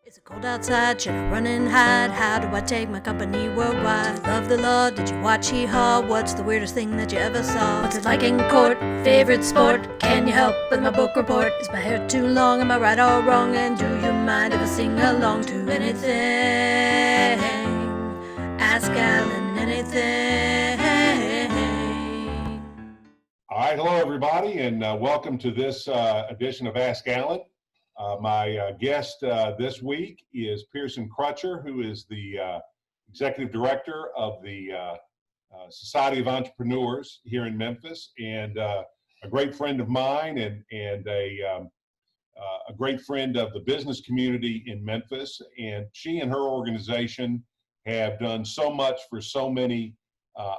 Is it cold outside? Should I run and hide? How do I take my company worldwide? Do you love the law? Did you watch Hee-Haw? What's the weirdest thing that you ever saw? What's it like in court? Favorite sport? Can you help with my book report? Is my hair too long? Am I right or wrong? And do you mind if I sing along to anything? Ask Alan anything. All right, hello everybody, and welcome to this edition of Ask Alan. My guest this week is Pearson Crutcher, who is the Executive Director of the Society of Entrepreneurs here in Memphis, and a great friend of mine and a great friend of the business community in Memphis. And she and her organization have done so much for so many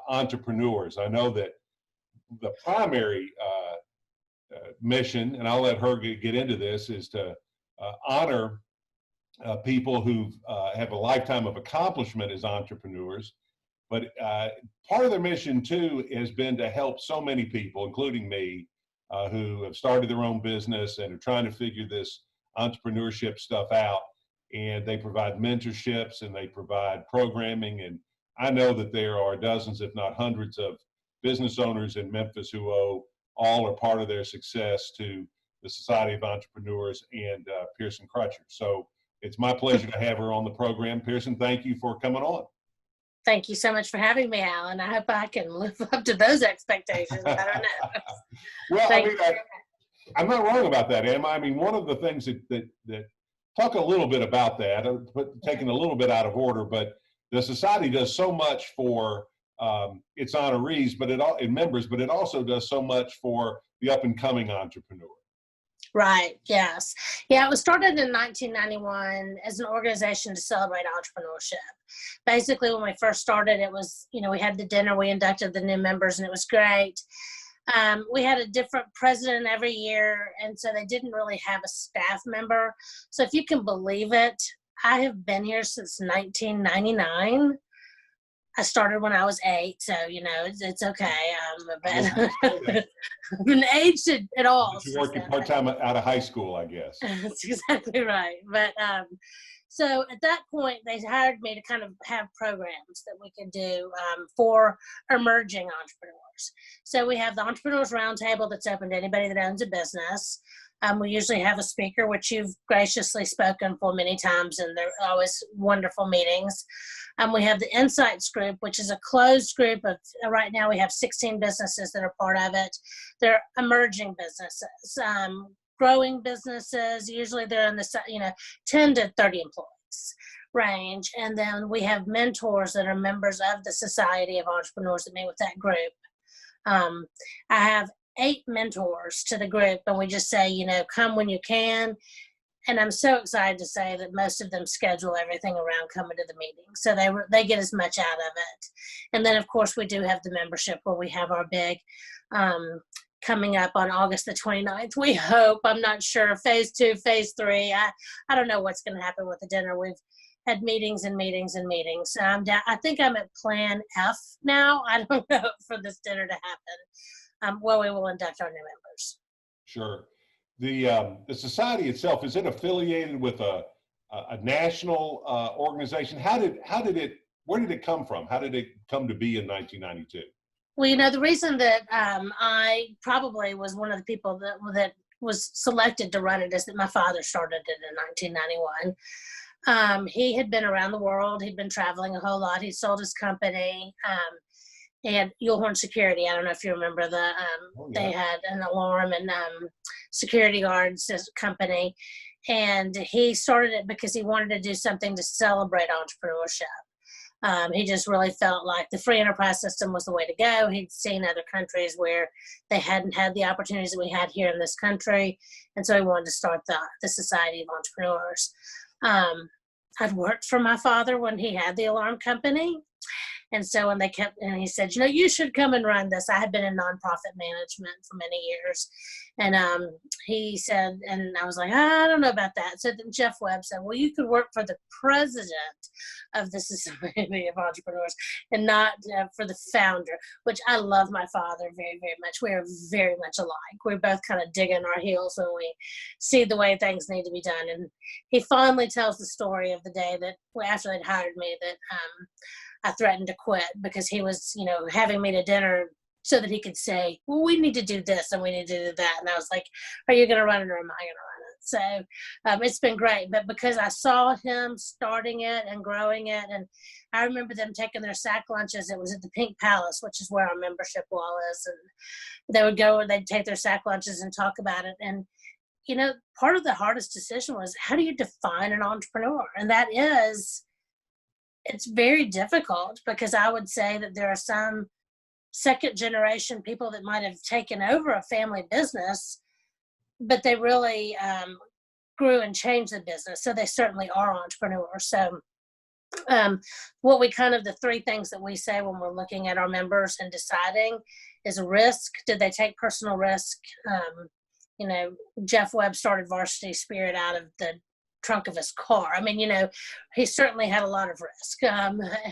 entrepreneurs. I know that the primary mission, and I'll let her get into this, is to honor people who have a lifetime of accomplishment as entrepreneurs. But part of their mission too has been to help so many people, including me, who have started their own business and are trying to figure this entrepreneurship stuff out. And they provide mentorships and they provide programming. And I know that there are dozens, if not hundreds, of business owners in Memphis who owe all or part of their success to the Society of Entrepreneurs and Pearson Crutcher. So it's my pleasure to have her on the program. Pearson, thank you for coming on. Thank you so much for having me, Alan. I hope I can live up to those expectations. I don't know. Well, I'm not wrong about that, am I? I mean, one of the things that talk a little bit about that, taking a little bit out of order, but the society does so much for its honorees, and members, but it also does so much for the up and coming entrepreneur. Right. Yes. Yeah. It was started in 1991 as an organization to celebrate entrepreneurship. Basically, when we first started, it was, we had the dinner, we inducted the new members, and it was great. We had a different president every year, and so they didn't really have a staff member. So if you can believe it, I have been here since 1999. I started when I was 8, so it's okay. But I've been aged at all. But you worked part-time out of high school, I guess. That's exactly right. But so at that point, they hired me to kind of have programs that we could do for emerging entrepreneurs. So we have the Entrepreneurs Roundtable that's open to anybody that owns a business. We usually have a speaker, which you've graciously spoken for many times, and they're always wonderful meetings. We have the Insights Group, which is a closed group of, right now we have 16 businesses that are part of it. They're emerging businesses, growing businesses. Usually they're in the 10 to 30 employees range. And then we have mentors that are members of the Society of Entrepreneurs that meet with that group. I have 8 mentors to the group, and we just say, come when you can. And I'm so excited to say that most of them schedule everything around coming to the meeting. So they get as much out of it. And then, of course, we do have the membership where we have our big coming up on August the 29th. We hope, I'm not sure, phase 2, phase 3. I don't know what's going to happen with the dinner. We've had meetings and meetings and meetings. I think I'm at plan F now. I don't know for this dinner to happen. Well, we will induct our new members. Sure. The society itself, is it affiliated with a national organization? Where did it come from? How did it come to be in 1992? Well, the reason that I probably was one of the people that was selected to run it is that my father started it in 1991. He had been around the world. He'd been traveling a whole lot. He sold his company. And Yulhorn Security, I don't know if you remember they had an alarm and security guards company. And he started it because he wanted to do something to celebrate entrepreneurship. He just really felt like the free enterprise system was the way to go. He'd seen other countries where they hadn't had the opportunities that we had here in this country. And so he wanted to start the Society of Entrepreneurs. I'd worked for my father when he had the alarm company. And so when and he said, you should come and run this. I had been in nonprofit management for many years. And he said, and I was like, I don't know about that. So then Jeff Webb said, well, you could work for the president of the Society of Entrepreneurs and not for the founder, which I love my father very, very much. We are very much alike. We're both kind of digging our heels when we see the way things need to be done. And he fondly tells the story of the day that after they'd hired me that I threatened to quit because he was, having me to dinner so that he could say, well, we need to do this and we need to do that. And I was like, are you going to run it or am I going to run it? So it's been great. But because I saw him starting it and growing it, and I remember them taking their sack lunches. It was at the Pink Palace, which is where our membership wall is. And they would go and they'd take their sack lunches and talk about it. And, part of the hardest decision was, how do you define an entrepreneur? And it's very difficult, because I would say that there are some second generation people that might have taken over a family business, but they really grew and changed the business. So they certainly are entrepreneurs. So the three things that we say when we're looking at our members and deciding is risk. Did they take personal risk? Jeff Webb started Varsity Spirit out of the trunk of his car. I mean, he certainly had a lot of risk.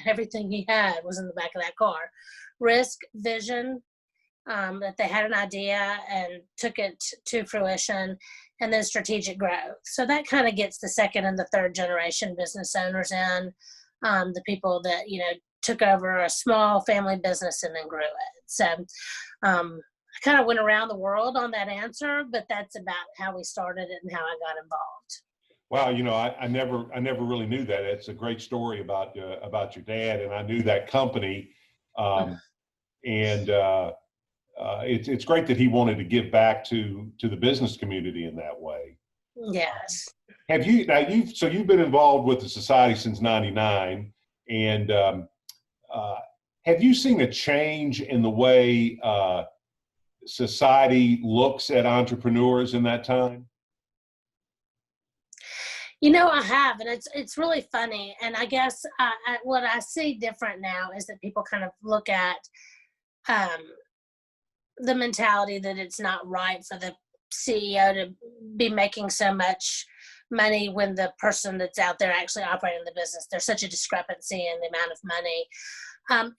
Everything he had was in the back of that car. Risk, vision, that they had an idea and took it to fruition, and then strategic growth. So that kind of gets the second and the third generation business owners in, the people that, took over a small family business and then grew it. So I kind of went around the world on that answer, but that's about how we started it and how I got involved. Wow, I never really knew that. It's a great story about your dad, and I knew that company, and it's great that he wanted to give back to the business community in that way. Yes. You've been involved with the society since '99, and have you seen a change in the way society looks at entrepreneurs in that time? I have, and it's really funny. And I guess what I see different now is that people kind of look at the mentality that it's not right for the CEO to be making so much money when the person that's out there actually operating the business, there's such a discrepancy in the amount of money.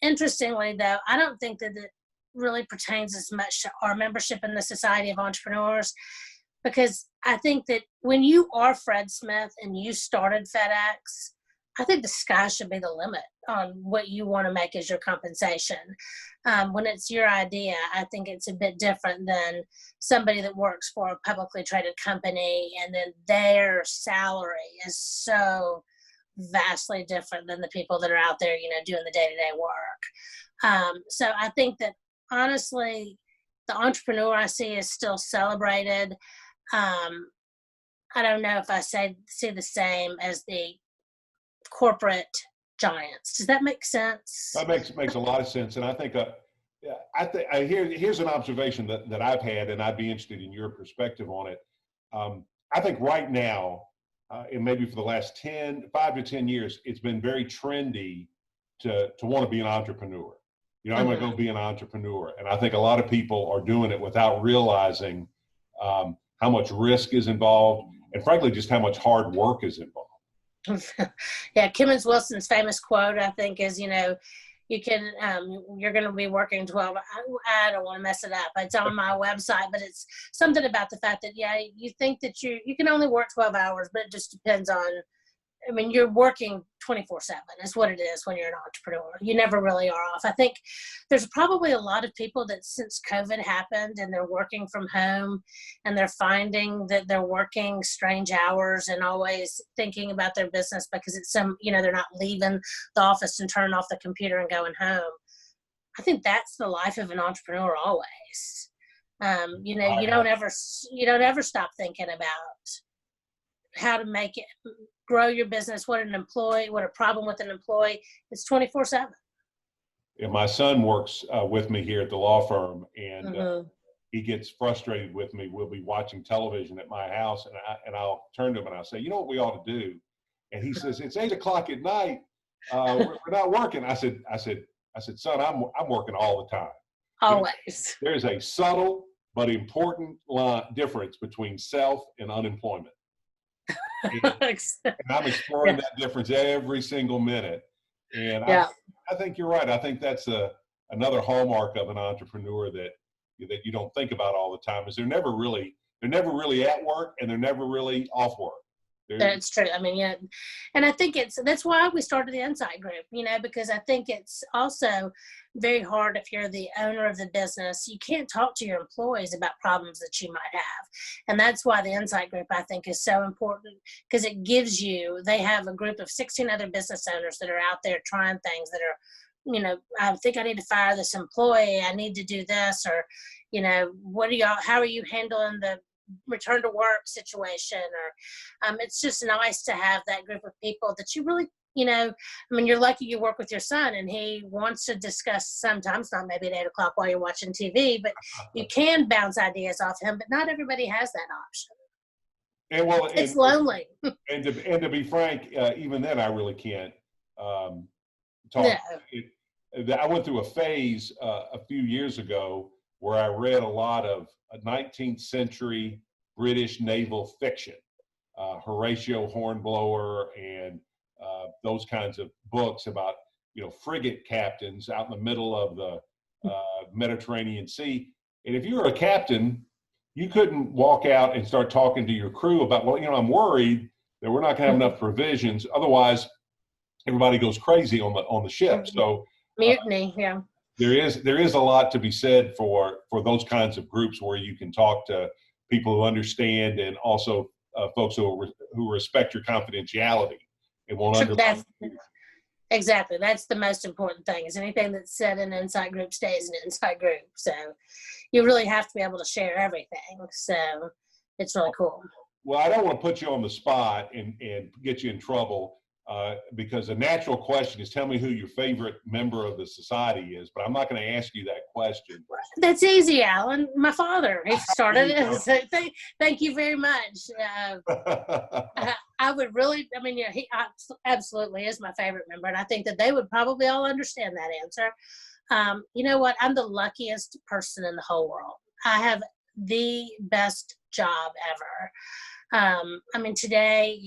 Interestingly, though, I don't think that it really pertains as much to our membership in the Society of Entrepreneurs, because I think that when you are Fred Smith and you started FedEx, I think the sky should be the limit on what you want to make as your compensation. When it's your idea, I think it's a bit different than somebody that works for a publicly traded company, and then their salary is so vastly different than the people that are out there, doing the day-to-day work. So I think that, honestly, the entrepreneur I see is still celebrated. I don't know if I see the same as the corporate giants. Does that make sense? That makes a lot of sense, and I think here's an observation that I've had, and I'd be interested in your perspective on it. I think right now, and maybe for the last 5 to 10 years, it's been very trendy to want to be an entrepreneur. I'm going to go be an entrepreneur, and I think a lot of people are doing it without realizing how much risk is involved, and frankly, just how much hard work is involved. Yeah, Kimmons Wilson's famous quote, I think, is, you can, you're going to be working 12. I don't want to mess it up. It's on my website, but it's something about the fact that, you think that you can only work 12 hours, but it just depends on, you're working 24/7 is what it is when you're an entrepreneur. You never really are off. I think there's probably a lot of people that since COVID happened and they're working from home and they're finding that they're working strange hours and always thinking about their business because it's they're not leaving the office and turning off the computer and going home. I think that's the life of an entrepreneur always. You don't ever stop thinking about how to make it, grow your business, what a problem with an employee. It's 24/7. Yeah, my son works with me here at the law firm, and he gets frustrated with me. We'll be watching television at my house, and I'll turn to him and I'll say, you know what we ought to do? And he says, it's 8 o'clock at night. we're not working. I said, son, I'm working all the time. Always. There's a subtle but important difference between self and unemployment. And I'm exploring that difference every single minute. And I think you're right. I think that's another hallmark of an entrepreneur that you don't think about all the time is they're never really at work and they're never really off work. That's true. I mean, yeah. And I think that's why we started the Insight Group, because I think it's also very hard if you're the owner of the business. You can't talk to your employees about problems that you might have. And that's why the Insight Group, I think, is so important because it gives they have a group of 16 other business owners that are out there trying things that are, I think I need to fire this employee. I need to do this, or, how are you handling the return to work situation? Or it's just nice to have that group of people that you really, you're lucky you work with your son and he wants to discuss sometimes, not maybe at 8:00 while you're watching TV, but you can bounce ideas off him, but not everybody has that option. And it's lonely. And to be frank, even then I really can't talk. No. I went through a phase a few years ago where I read a lot of 19th century British naval fiction, Horatio Hornblower and those kinds of books about, frigate captains out in the middle of the Mediterranean Sea. And if you were a captain, you couldn't walk out and start talking to your crew about, I'm worried that we're not going to have enough provisions. Otherwise, everybody goes crazy on the ship. So mutiny, yeah. There is a lot to be said for those kinds of groups where you can talk to people who understand and also folks who respect your confidentiality and won't undermine. Exactly. That's the most important thing is anything that's said in an Insight Group stays in an Insight Group. So you really have to be able to share everything. So it's really cool. Well, I don't want to put you on the spot and get you in trouble. Because a natural question is tell me who your favorite member of the society is, but I'm not going to ask you that question. That's easy, Alan. My father, he started it. So thank you very much. I would really, he absolutely is my favorite member. And I think that they would probably all understand that answer. You know what? I'm the luckiest person in the whole world. I have the best job ever. Today,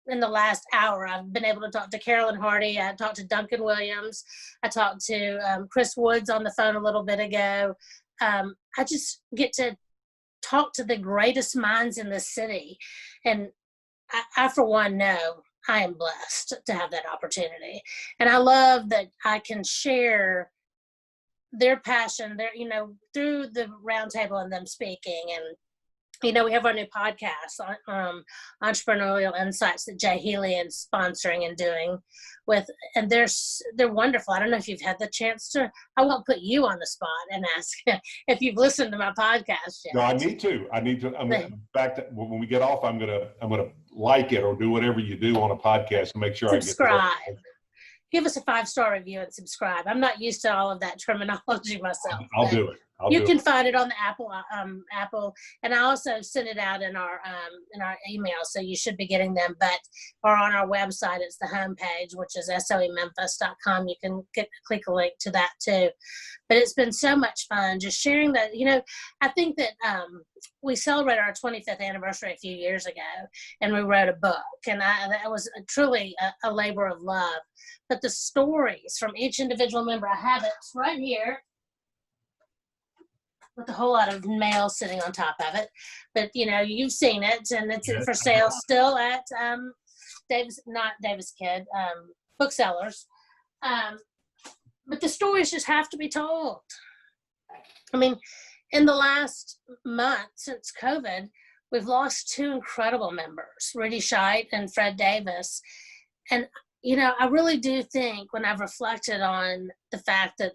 in the last hour, I've been able to talk to Carolyn Hardy. I talked to Duncan Williams. I talked to Chris Woods on the phone a little bit ago. I just get to talk to the greatest minds in the city. And I for one, know I am blessed to have that opportunity. And I love that I can share their passion, through the roundtable and them speaking. And we have our new podcast, Entrepreneurial Insights, that Jay Healy is sponsoring and doing and they're wonderful. I don't know if you've had the chance to. I won't put you on the spot and ask if you've listened to my podcast yet. No, I need to. Back to when we get off. I'm gonna like it or do whatever you do on a podcast and make sure subscribe. I get Give us a 5-star review and subscribe. I'm not used to all of that terminology myself. I'll do it. You can find it on the Apple, and I also send it out in our email, so you should be getting them. Or on our website, it's the homepage, which is soememphis.com. You can click a link to that too. But it's been so much fun just sharing that. I think that we celebrated our 25th anniversary a few years ago, and we wrote a book, and that was truly a labor of love. But the stories from each individual member, I have it right here, with a whole lot of mail sitting on top of it. But, you've seen it, and it's for sale still at Davis Kid, booksellers. But the stories just have to be told. In the last month since COVID, we've lost 2 incredible members, Rudy Scheidt and Fred Davis. And, I really do think when I've reflected on the fact that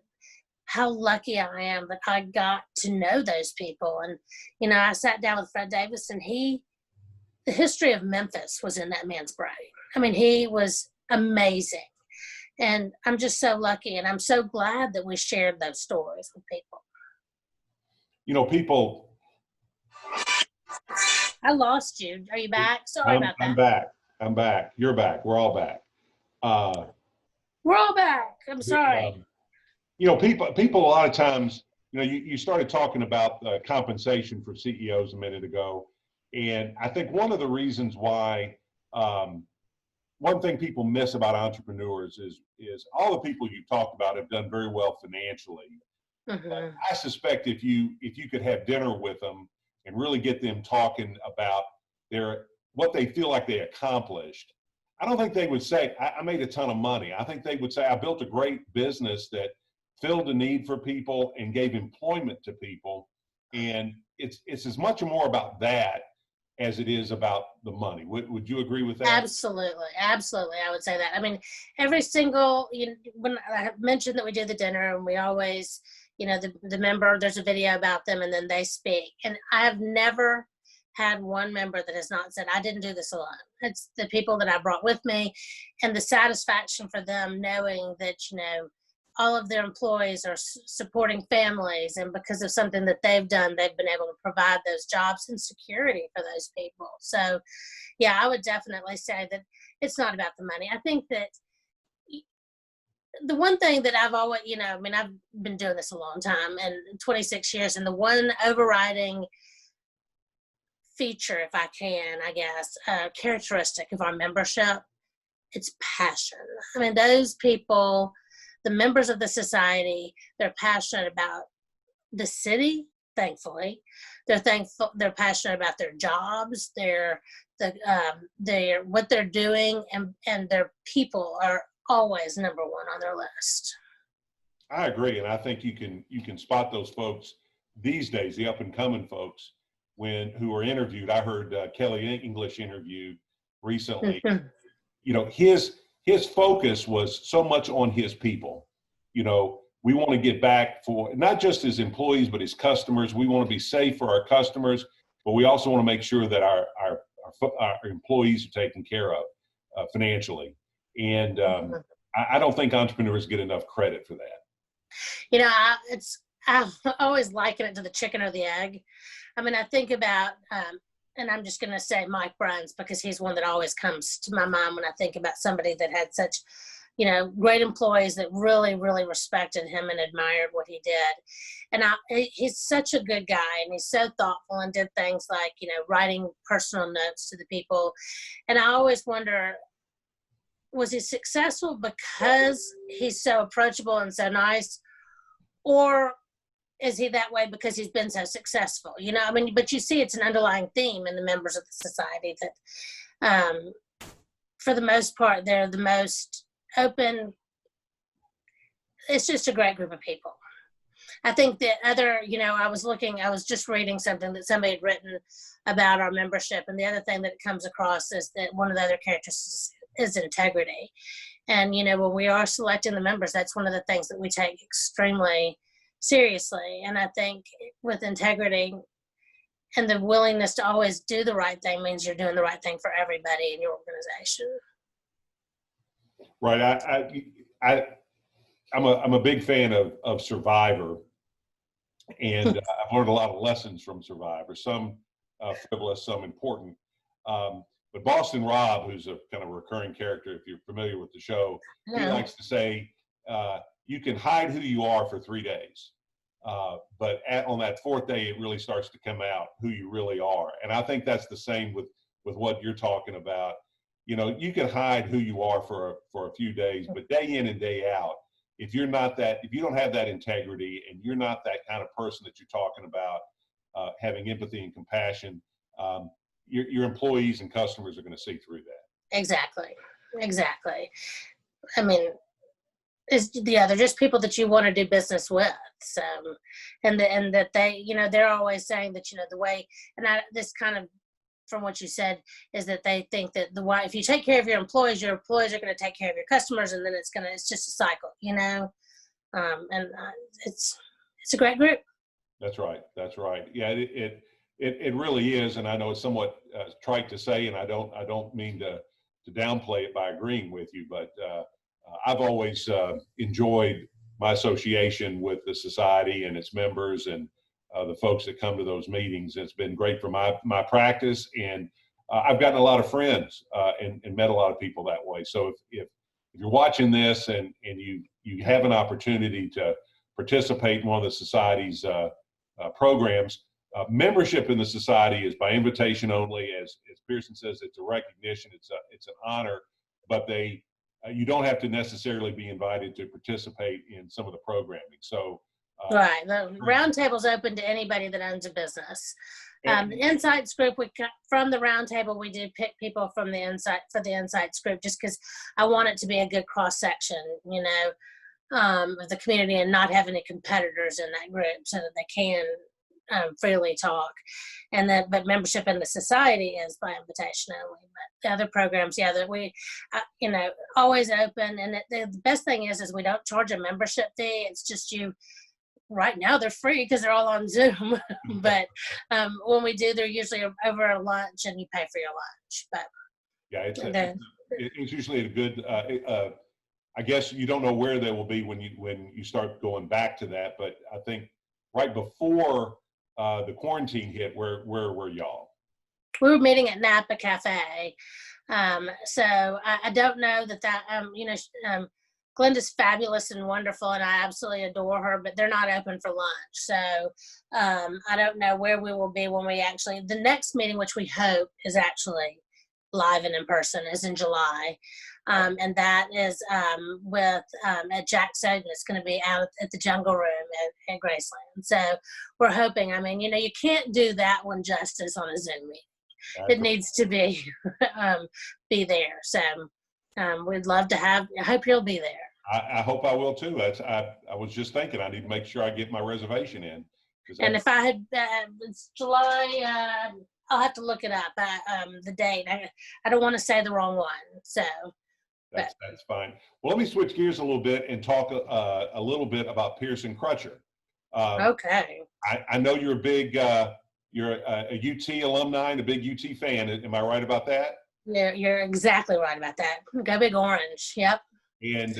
how lucky I am that I got to know those people. And, I sat down with Fred Davis, and the history of Memphis was in that man's brain. He was amazing. And I'm just so lucky, and I'm so glad that we shared those stories with people. People. I lost you. Are you back? Sorry about that. I'm back. You're back. We're all back. We're all back. I'm sorry. People a lot of times, you started talking about compensation for CEOs a minute ago. And I think one of the reasons why, one thing people miss about entrepreneurs is all the people you talked about have done very well financially. Mm-hmm. I suspect if you could have dinner with them and really get them talking about what they feel like they accomplished, I don't think they would say, I made a ton of money. I think they would say, I built a great business that filled a need for people and gave employment to people. And it's as much or more about that as it is about the money. Would you agree with that? Absolutely. Absolutely. I would say that. I mean, every single, when I mentioned that we do the dinner and we always, the member, there's a video about them and then they speak. And I have never had one member that has not said, I didn't do this alone. It's the people that I brought with me and the satisfaction for them knowing that, all of their employees are supporting families, and because of something that they've done, they've been able to provide those jobs and security for those people. So, yeah, I would definitely say that it's not about the money. I think that the one thing that I've always, I've been doing this a long time, and 26 years, and the one overriding feature, if I can, I guess, characteristic of our membership, it's passion. I mean, those people, the members of the society, they're passionate about the city, thankfully. They're passionate about their jobs, they're what they're doing, and their people are always number one on their list. I agree, and I think you can spot those folks these days, the up and coming folks, who are interviewed. I heard Kelly English interviewed recently. His focus was so much on his people. We want to get back for not just his employees, but his customers. We want to be safe for our customers, but we also want to make sure that our employees are taken care of financially. And I don't think entrepreneurs get enough credit for that. I always liken it to the chicken or the egg. I mean, I think about, and I'm just going to say Mike Bruns because he's one that always comes to my mind when I think about somebody that had such, great employees that really, really respected him and admired what he did. And he's such a good guy, and he's so thoughtful and did things like, writing personal notes to the people. And I always wonder, was he successful because he's so approachable and so nice, or is he that way because he's been so successful? But you see it's an underlying theme in the members of the society that for the most part, they're the most open. It's just a great group of people. I think that I was just reading something that somebody had written about our membership. And the other thing that it comes across is that one of the other characteristics is integrity. And, when we are selecting the members, that's one of the things that we take extremely seriously. And I think with integrity and the willingness to always do the right thing means you're doing the right thing for everybody in your organization. Right. I'm a big fan of Survivor, and I've learned a lot of lessons from Survivor, some frivolous, some important. But Boston Rob, who's a kind of recurring character, if you're familiar with the show, he likes to say, you can hide who you are for 3 days, but on that fourth day, it really starts to come out who you really are. And I think that's the same with what you're talking about. You can hide who you are for a few days, but day in and day out, if you don't have that integrity and you're not that kind of person that you're talking about, having empathy and compassion, your employees and customers are going to see through that. Exactly. I mean, they're just people that you want to do business with. So, and that they, they're always saying that, the way, and this kind of, from what you said, is that they think that if you take care of your employees are going to take care of your customers, and then it's just a cycle, and it's a great group. That's right. Yeah, it really is. And I know it's somewhat trite to say, and I don't mean to downplay it by agreeing with you, but I've always enjoyed my association with the society and its members and the folks that come to those meetings. It's been great for my practice, and I've gotten a lot of friends and met a lot of people that way. So if if you're watching this and you have an opportunity to participate in one of the society's programs, membership in the society is by invitation only. As Pearson says, it's a recognition, it's an honor, but you don't have to necessarily be invited to participate in some of the programming. So right, the roundtable's open to anybody that owns a business. The insights group, from the roundtable, we do pick people from the insights group, just because I want it to be a good cross section, of the community, and not have any competitors in that group, so that they can freely talk. But membership in the society is by invitation only. But the other programs, that we, always open. And the best thing is we don't charge a membership fee. It's just right now they're free because they're all on Zoom. But when we do, they're usually over a lunch, and you pay for your lunch. But yeah, it's usually a good. I guess you don't know where they will be when you start going back to that. But I think right before the quarantine hit, where were y'all? We were meeting at NAPA Cafe. So I don't know that Glenda's fabulous and wonderful, and I absolutely adore her, but they're not open for lunch. So I don't know where we will be when the next meeting, which we hope is actually live and in person, is in July. And that is with at Jack Soden. It's going to be out at the Jungle Room at Graceland. So we're hoping, you can't do that one justice on a Zoom meeting. It needs to be there. So we'd love to I hope you'll be there. I hope I will too. I was just thinking I need to make sure I get my reservation in. And if I had, it's July, I'll have to look it up, the date. I don't want to say the wrong one. So. That's fine. Well, let me switch gears a little bit and talk a little bit about Pearson Crutcher. Okay. I know you're a big, you're a UT alumni and a big UT fan. Am I right about that? You're exactly right about that. Go Big Orange. Yep. And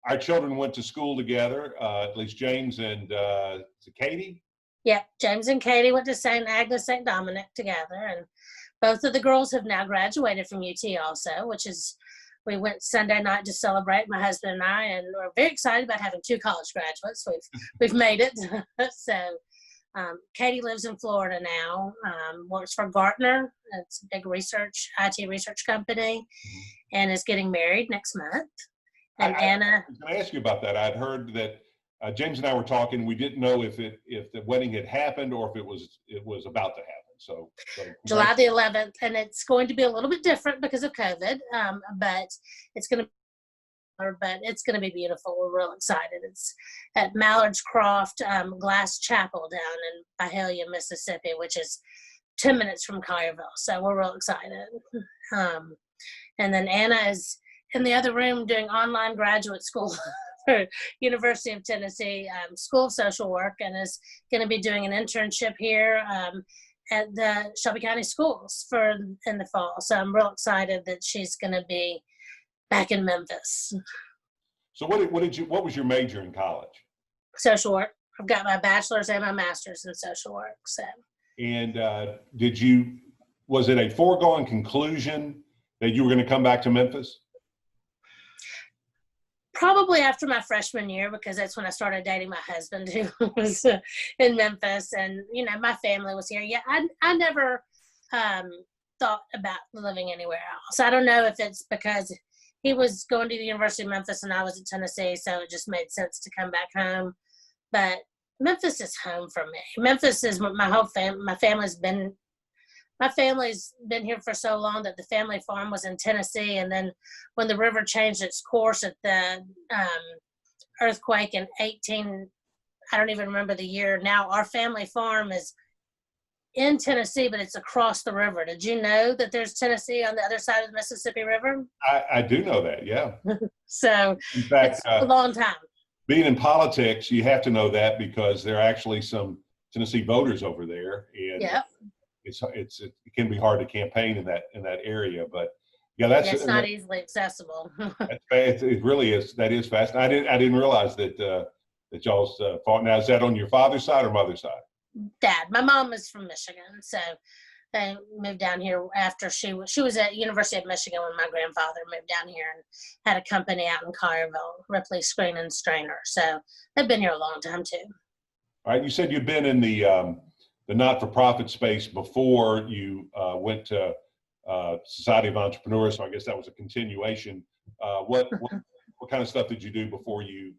our children went to school together. At least James and Katie. Yep. James and Katie went to St. Agnes, St. Dominic together, and both of the girls have now graduated from UT also, we went Sunday night to celebrate, my husband and I, and we're very excited about having 2 college graduates. We've made it. So Katie lives in Florida now, works for Gartner. It's a big IT research company, and is getting married next month. And Anna. I was going to ask you about that. I'd heard that James and I were talking. We didn't know if the wedding had happened or if it was about to happen. So July the 11th, and it's going to be a little bit different because of COVID, but it's going to be beautiful. We're real excited. It's at Mallard's Croft Glass Chapel down in Byhalia, Mississippi, which is 10 minutes from Collierville. So we're real excited. And then Anna is in the other room doing online graduate school for University of Tennessee School of Social Work, and is going to be doing an internship here at the Shelby County Schools in the fall. So I'm real excited that she's going to be back in Memphis. So what was your major in college? Social work. I've got my bachelor's and my master's in social work. So. And was it a foregone conclusion that you were going to come back to Memphis? Probably after my freshman year, because that's when I started dating my husband, who was in Memphis, and my family was here. Yeah, I never thought about living anywhere else. I don't know if it's because he was going to the University of Memphis and I was at Tennessee, so it just made sense to come back home. But Memphis is home for me. Memphis is my whole family. My family's been here for so long that the family farm was in Tennessee. And then when the river changed its course at the earthquake in I don't even remember the year. Now our family farm is in Tennessee, but it's across the river. Did you know that there's Tennessee on the other side of the Mississippi River? I do know that, yeah. So in fact, it's a long time. Being in politics, you have to know that because there are actually some Tennessee voters over there. And yep. It can be hard to campaign in that area, but yeah, it's not easily accessible. It really is. That is fascinating. I didn't realize that y'all's fought. Now, is that on your father's side or mother's side? Dad. My mom is from Michigan, so They moved down here after she was at University of Michigan when my grandfather moved down here and had a company out in Collierville, Ripley Screen and Strainer. So they've been here a long time too. All right, you said you've been in the not-for-profit space before you went to Society of Entrepreneurs, so I guess that was a continuation. What kind of stuff did you do before you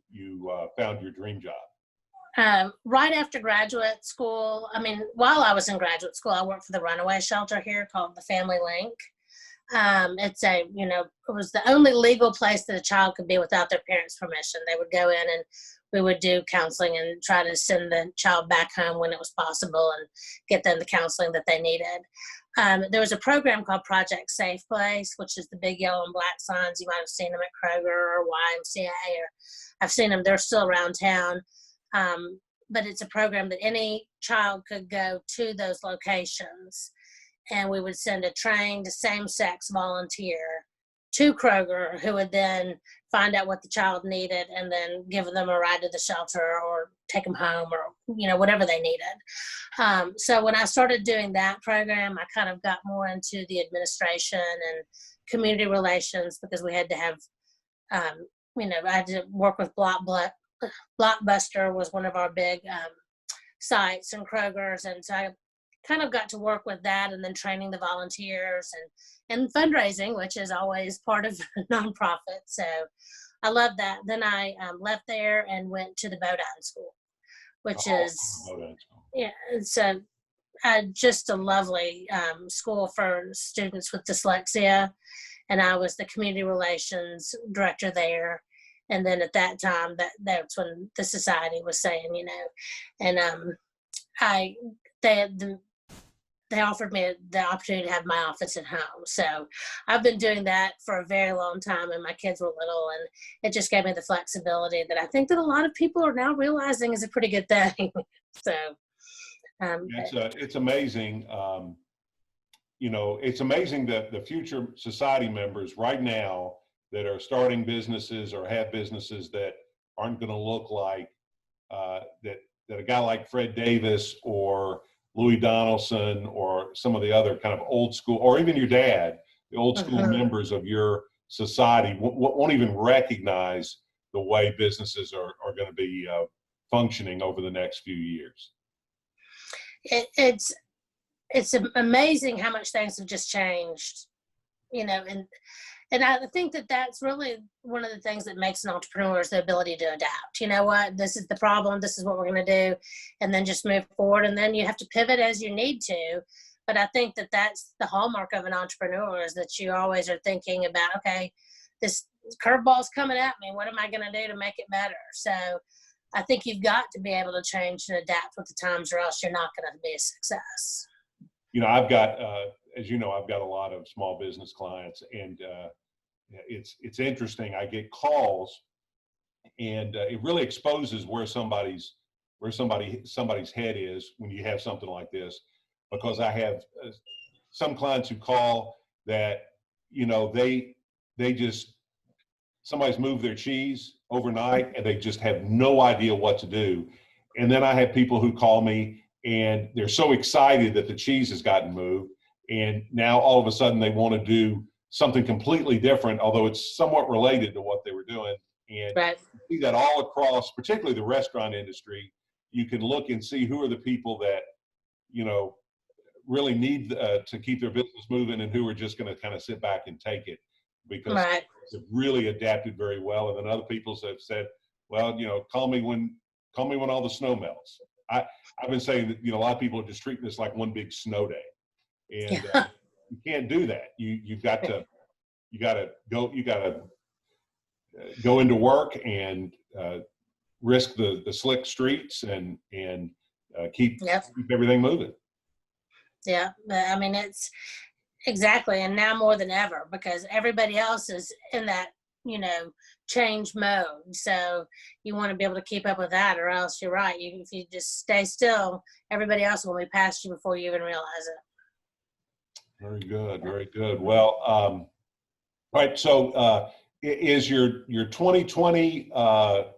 found your dream job? Right after graduate school, while I was in graduate school, I worked for the runaway shelter here called the Family Link. It's it was the only legal place that a child could be without their parents' permission. They would go in and we would do counseling and try to send the child back home when it was possible and get them the counseling that they needed. There was a program called Project Safe Place, which is the big yellow and black signs. You might have seen them at Kroger or YMCA, or I've seen them. They're still around town. But it's a program that any child could go to those locations, and we would send a trained same-sex volunteer to Kroger who would then find out what the child needed and then give them a ride to the shelter or take them home or, whatever they needed. So when I started doing that program, I kind of got more into the administration and community relations because we had to have, I had to work with Blockbuster was one of our big sites and Kroger's, and so I kind of got to work with that and then training the volunteers and fundraising, which is always part of a nonprofit. So I love that. Then I left there and went to the Bodine School, which is it's just a lovely school for students with dyslexia, and I was the community relations director there. And then at that time, that's when the society was saying, and they offered me the opportunity to have my office at home. So I've been doing that for a very long time, and my kids were little, and it just gave me the flexibility that I think that a lot of people are now realizing is a pretty good thing. So it's amazing. It's amazing that the future society members right now that are starting businesses or have businesses that aren't going to look like that a guy like Fred Davis or Louis Donaldson or some of the other kind of old school, or even your dad, the old school members of your society won't even recognize the way businesses are going to be functioning over the next few years. It's amazing how much things have just changed, and I think that that's really one of the things that makes an entrepreneur is the ability to adapt. You know what? This is the problem. This is what we're going to do. And then just move forward. And then you have to pivot as you need to. But I think that that's the hallmark of an entrepreneur is that you always are thinking about, okay, this curveball's coming at me. What am I going to do to make it better? So I think you've got to be able to change and adapt with the times or else you're not going to be a success. I've got, as you know, I've got a lot of small business clients, and it's interesting. I get calls, and it really exposes where somebody's head is when you have something like this, because I have some clients who call that they just somebody's moved their cheese overnight and they just have no idea what to do. And then I have people who call me and they're so excited that the cheese has gotten moved, and now all of a sudden they want to do something completely different, although it's somewhat related to what they were doing. And you see that all across, particularly the restaurant industry. You can look and see who are the people that, really need to keep their business moving and who are just going to kind of sit back and take it, because they've really adapted very well. And then other people have said, well, call me when all the snow melts. I've been saying that, a lot of people are just treating this like one big snow day. And you can't do that. You got to go into work and risk the slick streets and keep everything moving. Yeah, it's exactly, and now more than ever, because everybody else is in that change mode. So you want to be able to keep up with that, or else you're right. If you just stay still, everybody else will be past you before you even realize it. Very good, very good. Well, all right. So, is your 2020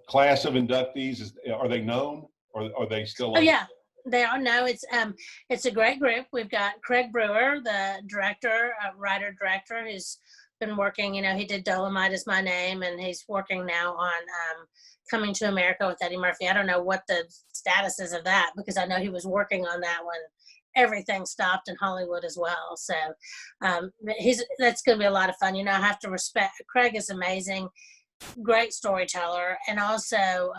class of inductees? Are they known, or are they still? Oh yeah, They all know it's a great group. We've got Craig Brewer, the writer director, who's been working. He did Dolomite Is My Name, and he's working now on Coming to America with Eddie Murphy. I don't know what the status is of that, because I know he was working on that when everything stopped in Hollywood as well. So that's going to be a lot of fun. I have to respect, Craig is amazing, great storyteller, and also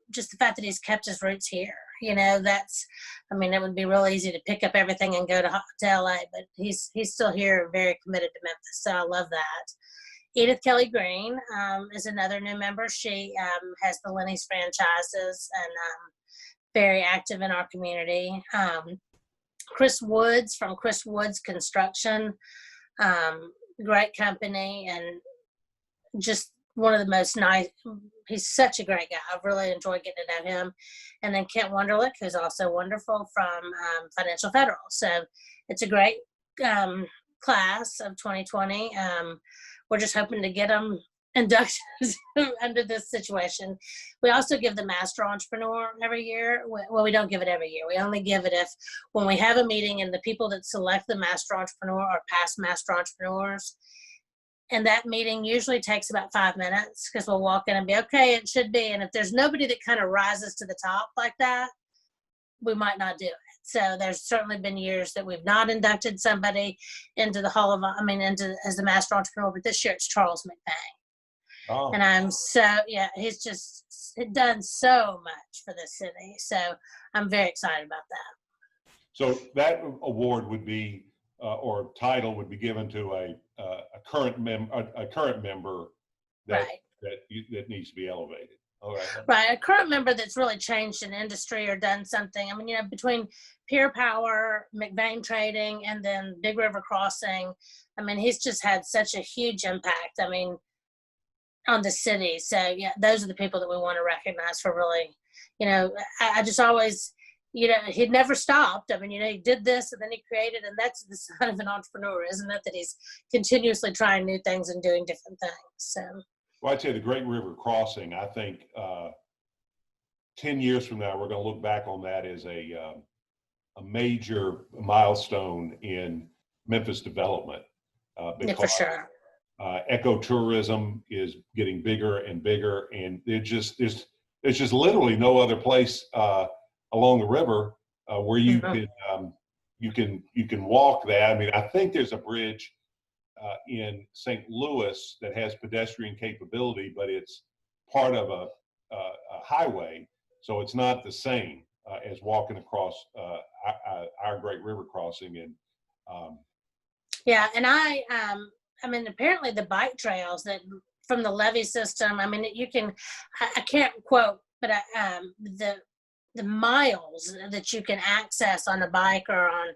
just the fact that he's kept his roots here. It would be real easy to pick up everything and go to LA, but he's still here, very committed to Memphis. So I love that. Edith Kelly Green is another new member. She has the Lenny's franchises and very active in our community. Chris Woods from Chris Woods Construction, great company, and just one of the most nice. He's such a great guy. I've really enjoyed getting to know him. And then Kent Wunderlich, who's also wonderful, from Financial Federal. So it's a great class of 2020. We're just hoping to get them inducted under this situation. We also give the Master Entrepreneur every year. Well, we don't give it every year. We only give it when we have a meeting and the people that select the Master Entrepreneur are past Master Entrepreneurs. And that meeting usually takes about 5 minutes, because we'll walk in and be, okay, it should be. And if there's nobody that kind of rises to the top like that, we might not do it. So there's certainly been years that we've not inducted somebody into the as the Master Entrepreneur, but this year it's Charles McBain. Oh. And he's just done so much for this city. So I'm very excited about that. So that award would be, or title would be given to a current member that that needs to be elevated. All right. Right, a current member that's really changed an industry or done something. Between Peer Power, McBain Trading, and then Big River Crossing, he's just had such a huge impact. On the city. So yeah, those are the people that we want to recognize for really. I just always. He'd never stopped. He did this and then he created, and that's the sign of an entrepreneur, isn't it? That he's continuously trying new things and doing different things. So. Well, I'd say the Great River Crossing, I think 10 years from now, we're going to look back on that as a major milestone in Memphis development. Yeah, for sure. Ecotourism is getting bigger and bigger, and there's just literally no other place along the river where you can walk that. I think there's a bridge in St. Louis that has pedestrian capability, but it's part of a highway, so it's not the same as walking across our Great River Crossing. And and apparently the bike trails that from the levee system. You can. I can't quote, but the miles that you can access on a bike or on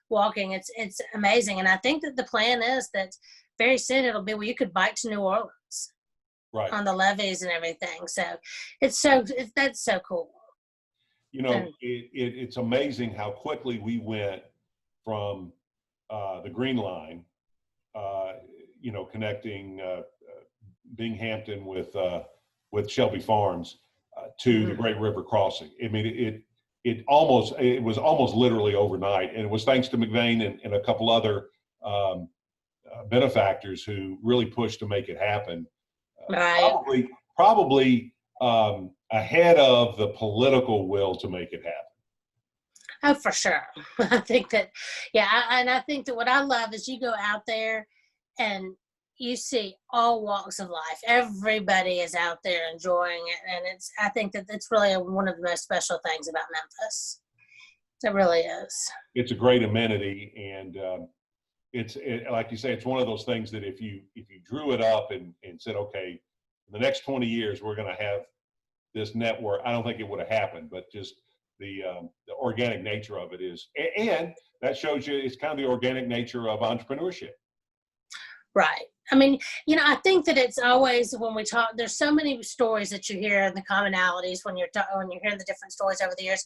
walking, it's amazing. And I think that the plan is that very soon it'll be where you could bike to New Orleans, right, on the levees and everything. So that's so cool. It's amazing how quickly we went from the Green Line, connecting Binghamton with Shelby Farms, to the Great River Crossing. It was almost literally overnight, and it was thanks to McBain and a couple other benefactors who really pushed to make it happen. Right. Probably ahead of the political will to make it happen. Oh, for sure. I think that, and I think that what I love is you go out there and you see all walks of life. Everybody is out there enjoying it. And I think that it's really one of the most special things about Memphis. It really is. It's a great amenity. And it's like you say, it's one of those things that if you drew it up and said, okay, in the next 20 years, we're going to have this network, I don't think it would have happened, but just the organic nature of it is, and that shows you it's kind of the organic nature of entrepreneurship. Right. I think that it's always, when we talk, there's so many stories that you hear and the commonalities when you're hearing the different stories over the years,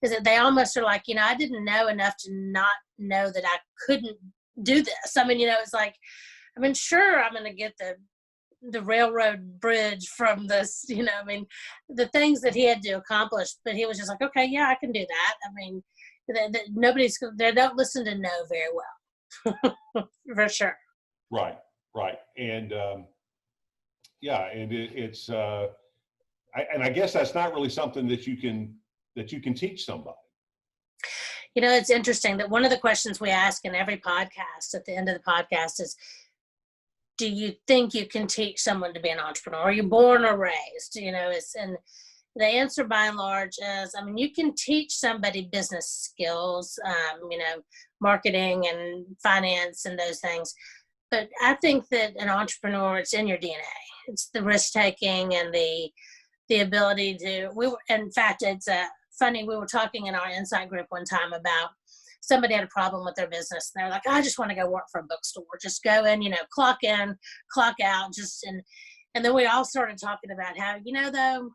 is that they almost are like, I didn't know enough to not know that I couldn't do this. It's like, sure, I'm going to get the the railroad bridge from this, I mean, the things that he had to accomplish, but he was just like, okay, yeah, I can do that. I mean, they don't listen to no very well, for sure. Right. And yeah, and it's I guess that's not really something that you can teach somebody. It's interesting that one of the questions we ask in every podcast at the end of the podcast is, do you think you can teach someone to be an entrepreneur? Are you born or raised? And the answer by and large is, I mean, you can teach somebody business skills, marketing and finance and those things. But I think that an entrepreneur, it's in your DNA. It's the risk taking and the ability to, in fact, it's funny, we were talking in our insight group one time about somebody had a problem with their business. And they're like, I just want to go work for a bookstore. Just go in, clock in, clock out. And then we all started talking about how, though,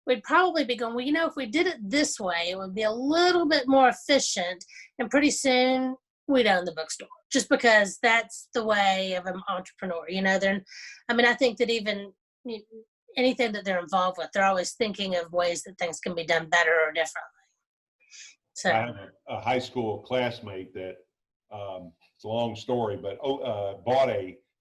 we'd probably be going, well, if we did it this way, it would be a little bit more efficient. And pretty soon we'd own the bookstore, just because that's the way of an entrepreneur. I think that even anything that they're involved with, they're always thinking of ways that things can be done better or differently. So I have a high school classmate that, it's a long story, but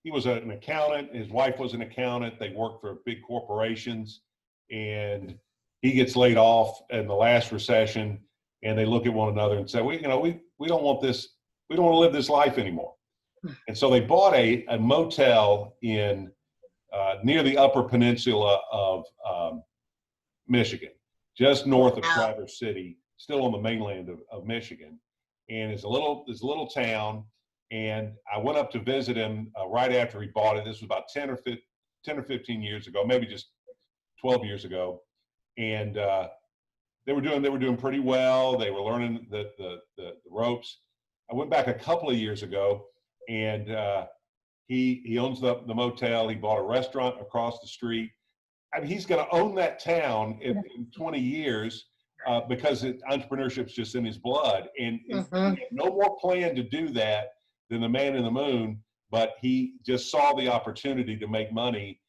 he was an accountant. His wife was an accountant. They worked for big corporations, and he gets laid off in the last recession, and they look at one another and say, we don't want this. We don't want to live this life anymore. And so they bought a motel in near the Upper Peninsula of Michigan, just north of Traverse City, still on the mainland of Michigan. And it's a little town. And I went up to visit him right after he bought it. This was about 10 or 15 years ago, maybe just 12 years ago. And they were doing pretty well. They were learning the ropes. I went back a couple of years ago, and he owns the motel. He bought a restaurant across the street. I mean, he's going to own that town in 20 years because entrepreneurship's just in his blood. And he had no more plan to do that than the man in the moon, but he just saw the opportunity to make money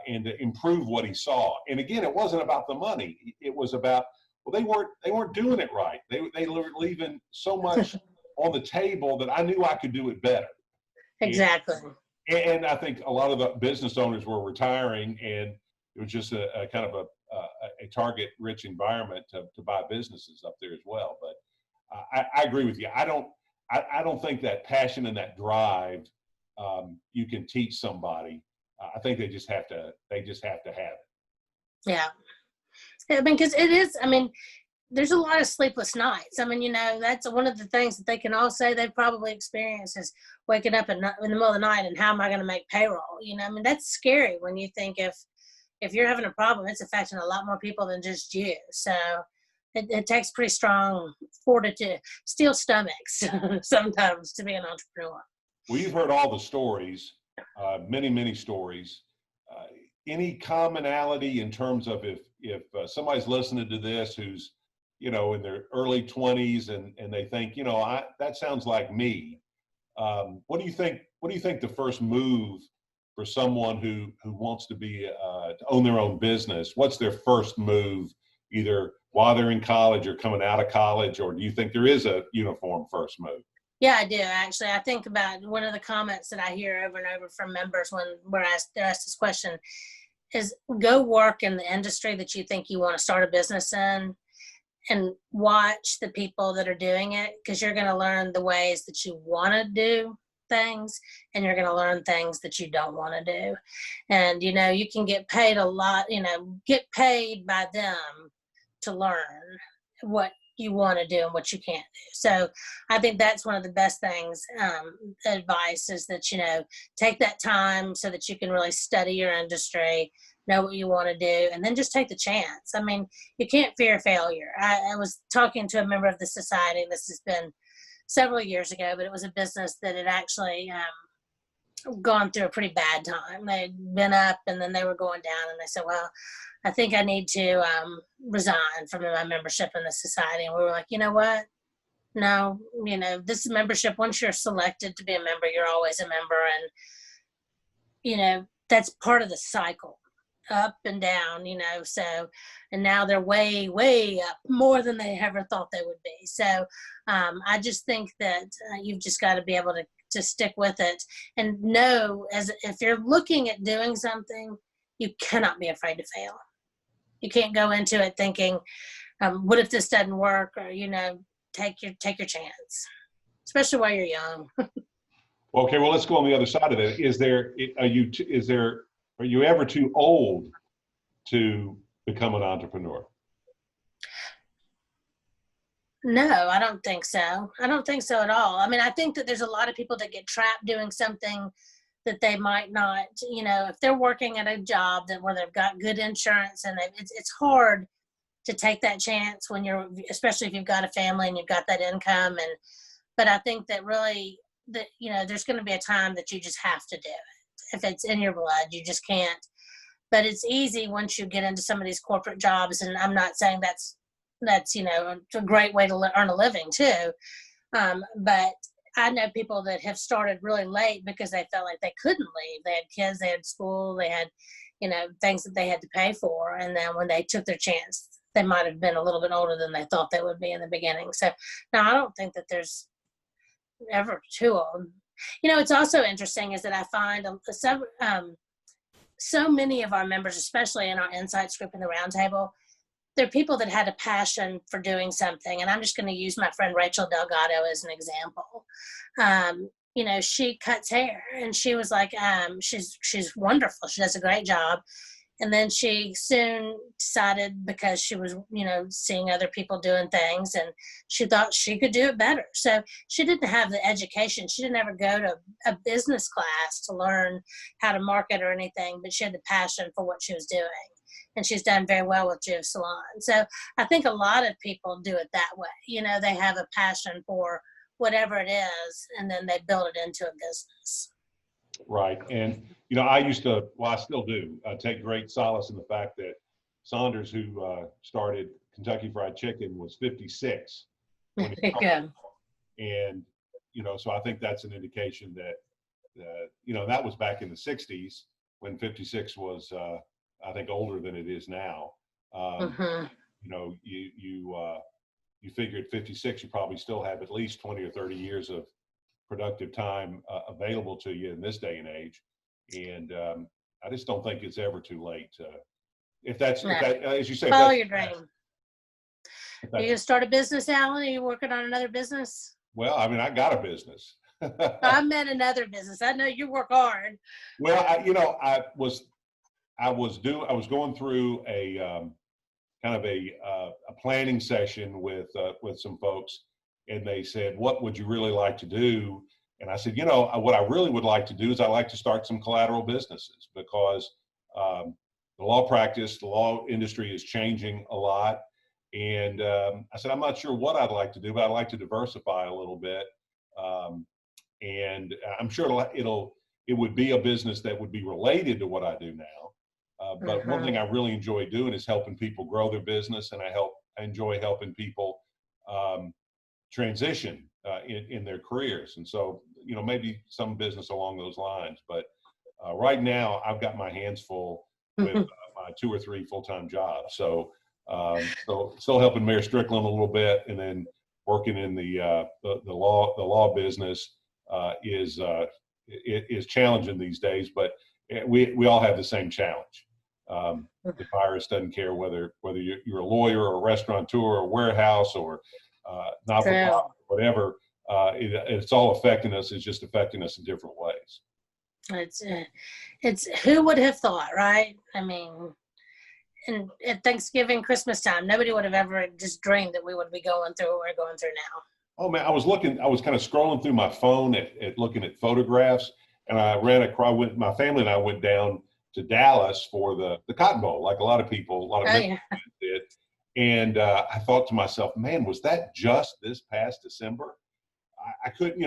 and to improve what he saw. And again, it wasn't about the money. It was about, well, they weren't doing it right. They were leaving so much on the table that I knew I could do it better. Exactly. And I think a lot of the business owners were retiring, and it was just a kind of a target-rich environment to buy businesses up there as well. But I agree with you. I don't think that passion and that drive you can teach somebody. I think they just have to have it. Yeah. I mean, because it is. I mean, there's a lot of sleepless nights. I mean, that's one of the things that they can all say they've probably experienced is waking up in the middle of the night and how am I going to make payroll? I mean, that's scary when you think if you're having a problem, it's affecting a lot more people than just you. So it takes pretty strong fortitude, steel stomachs sometimes to be an entrepreneur. Well, you've heard all the stories, many stories. Any commonality in terms of if somebody's listening to this who's in their early 20s and they think, that sounds like me. What do you think the first move for someone who wants to to own their own business? What's their first move, either while they're in college or coming out of college, or do you think there is a uniform first move? Yeah, I do. Actually, I think about one of the comments that I hear over and over from members when they're asked this question is go work in the industry that you think you want to start a business in, and watch the people that are doing it, because you're going to learn the ways that you want to do things, and you're going to learn things that you don't want to do. And, you can get paid a lot, get paid by them to learn what you want to do and what you can't do. So I think that's one of the best things, advice is that, take that time so that you can really study your industry, know what you want to do, and then just take the chance. I mean, you can't fear failure. I was talking to a member of the society, this has been several years ago, but it was a business that had actually gone through a pretty bad time. They'd been up and then they were going down, and they said, well, I think I need to resign from my membership in the society. And we were like, you know what? No, this is membership. Once you're selected to be a member, you're always a member. And, that's part of the cycle, up and down, so, and now they're way, way up, more than they ever thought they would be. So I just think that you've just got to be able to stick with it and know, as if you're looking at doing something, you cannot be afraid to fail. You can't go into it thinking, what if this doesn't work? Or, take your chance, especially while you're young. Okay, well, let's go on the other side of that. Are you ever too old to become an entrepreneur? No, I don't think so. I don't think so at all. I mean, I think that there's a lot of people that get trapped doing something that they might not, if they're working at a job where they've got good insurance, and it's hard to take that chance when especially if you've got a family and you've got that income. But I think that really that, there's going to be a time that you just have to do it. If it's in your blood, you just can't. But it's easy once you get into some of these corporate jobs. And I'm not saying that's a great way to earn a living too. But I know people that have started really late because they felt like they couldn't leave. They had kids, they had school, they had, things that they had to pay for. And then when they took their chance, they might have been a little bit older than they thought they would be in the beginning. So now I don't think that there's ever too old. It's also interesting is that I find so many of our members, especially in our insights group in the roundtable, they're people that had a passion for doing something. And I'm just going to use my friend Rachel Delgado as an example. She cuts hair, and she was like, she's wonderful. She does a great job. And then she soon decided, because she was, seeing other people doing things, and she thought she could do it better. So she didn't have the education. She didn't ever go to a business class to learn how to market or anything, but she had the passion for what she was doing. And she's done very well with Joe's Salon. So I think a lot of people do it that way. They have a passion for whatever it is, and then they build it into a business. Right. And, I still do, take great solace in the fact that Saunders, who started Kentucky Fried Chicken, was 56 when he started. And, so I think that's an indication that, that was back in the 60s when 56 was, I think, older than it is now. You figure at 56, you probably still have at least 20 or 30 years of productive time available to you in this day and age. And I just don't think it's ever too late. If that, as you say, follow your dream. Are you going to start a business, Alan? Are you working on another business? Well, I got a business. I meant another business. I know you work hard. Well, I was going through a kind of a planning session with some folks, and they said, "What would you really like to do?" And I said, what I really would like to do is I'd like to start some collateral businesses, because the law industry is changing a lot. And I said, I'm not sure what I'd like to do, but I'd like to diversify a little bit. And I'm sure it would be a business that would be related to what I do now. But one thing I really enjoy doing is helping people grow their business, and I enjoy helping people transition in their careers. And so, maybe some business along those lines. But right now, I've got my hands full with my 2 or 3 full-time jobs. So, still helping Mayor Strickland a little bit, and then working in the law business is challenging these days. But we all have the same challenge. The virus doesn't care whether you're a lawyer or a restaurateur or a warehouse or not for profit, whatever. It's all affecting us. It's just affecting us in different ways. It's who would have thought, right? I mean, and at Thanksgiving, Christmas time, nobody would have ever just dreamed that we would be going through what we're going through now. Oh man, I was kind of scrolling through my phone at looking at photographs, and I ran across, my family and I went down to Dallas for the Cotton Bowl, like a lot of Memphis did. And I thought to myself, man, was that just this past December? I couldn't,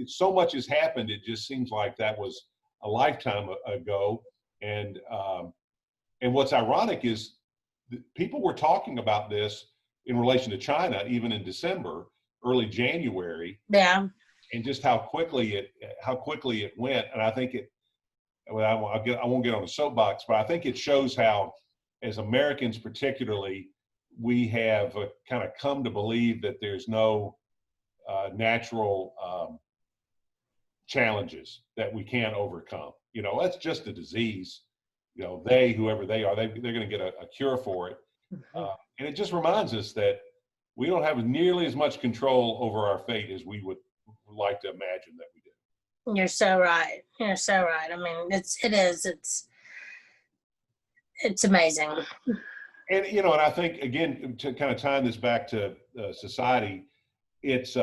so much has happened. It just seems like that was a lifetime ago. And what's ironic is people were talking about this in relation to China, even in December, early January. Yeah. And just how quickly it went. And I think well, I won't get on a soapbox, but I think it shows how, as Americans particularly, we have kind of come to believe that there's no natural challenges that we can't overcome. You know, that's just a disease. You know, whoever they are, they're going to get a cure for it. And it just reminds us that we don't have nearly as much control over our fate as we would like to imagine that we do. You're so right. You're so right. I mean, it's amazing. And, you know, and I think, again, to kind of tying this back to society, it's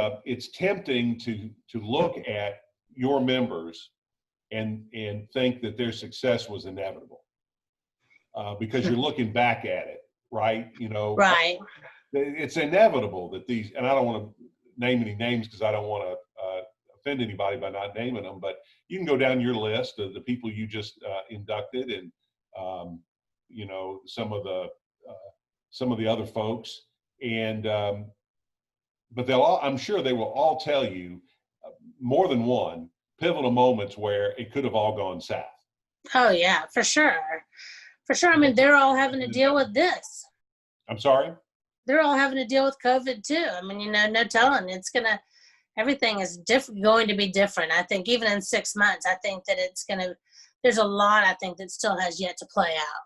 tempting to look at your members and think that their success was inevitable because you're looking back at it, right? You know, Right. It's inevitable that these, and I don't want to name any names because I don't want to offend anybody by not naming them, but you can go down your list of the people you just inducted, and you know, some of the other folks, and but I'm sure they will all tell you more than one pivotal moments where it could have all gone south. Oh yeah, for sure. For sure. I mean, they're all having to deal with this. I'm sorry? They're all having to deal with COVID too. I mean, you know, no telling. Everything is going to be different. I think even in 6 months, I think that there's a lot, I think, that still has yet to play out.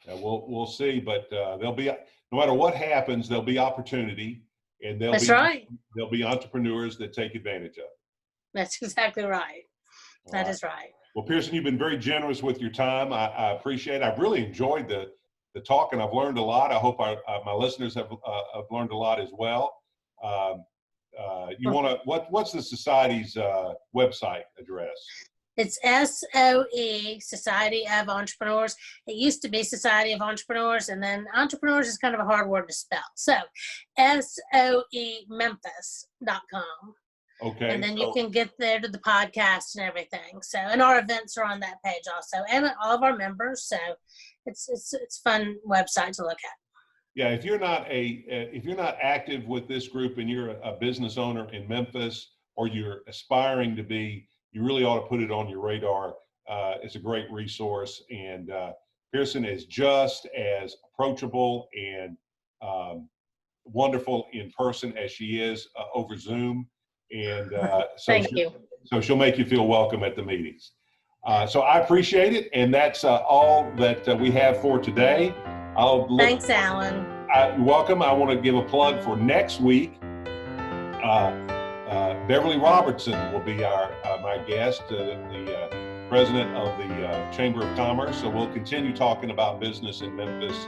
Yeah, we'll see, but there'll be, no matter what happens, there'll be opportunity, and there'll be entrepreneurs that take advantage of it. That's exactly right. That is right. Well, Pearson, you've been very generous with your time. I appreciate it. I've really enjoyed the talk, and I've learned a lot. I hope my listeners have learned a lot as well. What's the society's website address? It's SOE, Society of Entrepreneurs. It used to be Society of Entrepreneurs, and then entrepreneurs is kind of a hard word to spell. So SOEMemphis.com. Okay. And then you can get there to the podcast and everything. So, and our events are on that page also, and all of our members. So it's a fun website to look at. Yeah, if you're not active with this group and you're a business owner in Memphis, or you're aspiring to be, you really ought to put it on your radar. It's a great resource, and Pearson is just as approachable and wonderful in person as she is over Zoom, and Thank you. So she'll make you feel welcome at the meetings. So I appreciate it, and that's all that we have for today. Thanks, Alan. You're welcome. I want to give a plug for next week. Beverly Robertson will be my guest, the president of the Chamber of Commerce. So we'll continue talking about business in Memphis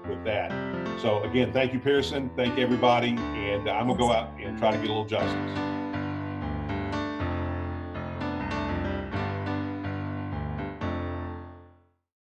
with that. So again, thank you, Pearson. Thank you, everybody. And I'm going to go out and try to get a little justice.